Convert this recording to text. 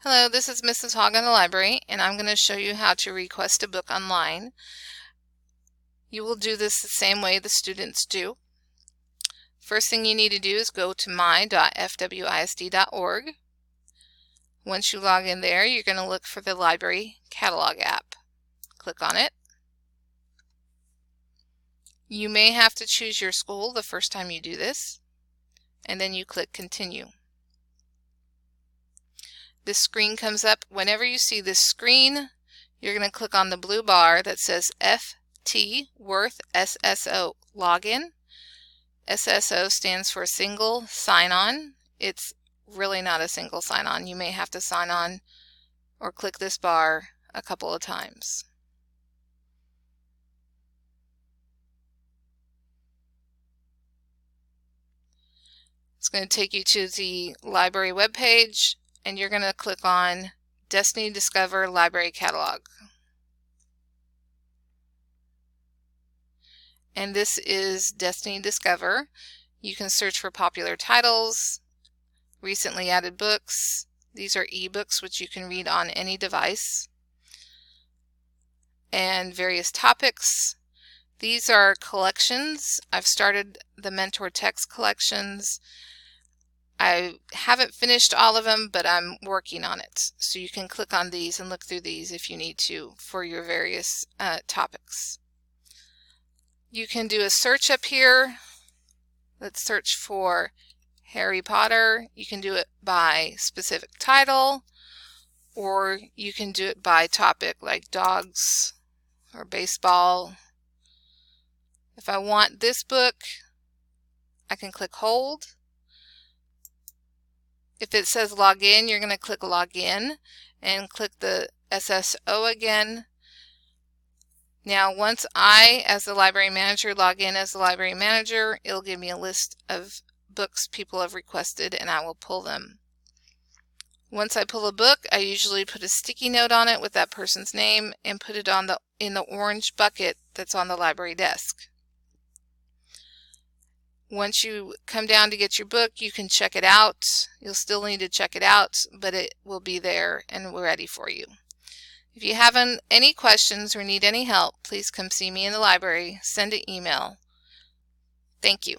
Hello, this is Mrs. Hogg in the library, and I'm going to show you how to request a book online. You will do this the same way the students do. First thing you need to do is go to my.fwisd.org. Once you log in there, you're going to look for the library catalog app. Click on it. You may have to choose your school the first time you do this, and then you click continue. This screen comes up. Whenever you see this screen, you're going to click on the blue bar that says FT Worth SSO Login. SSO stands for Single Sign-On. It's really not a single sign-on. You may have to sign on or click this bar a couple of times. It's going to take you to the library webpage, and you're going to click on Destiny Discover Library Catalog. And this is Destiny Discover. You can search for popular titles, recently added books. These are ebooks which you can read on any device, and various topics. These are collections. I've started the Mentor Text collections. I haven't finished all of them, but I'm working on it. So you can click on these and look through these if you need to for your various topics. You can do a search up here. Let's search for Harry Potter. You can do it by specific title, or you can do it by topic like dogs or baseball. If I want this book, I can click hold. If it says log in, you're going to click log in and click the SSO again. Now, once I, as the library manager, log in as the library manager, it'll give me a list of books people have requested, and I will pull them. Once I pull a book, I usually put a sticky note on it with that person's name and put it on in the orange bucket that's on the library desk. Once you come down to get your book, you can check it out. You'll still need to check it out, but it will be there and we're ready for you. If you have any questions or need any help, please come see me in the library. Send an email. Thank you.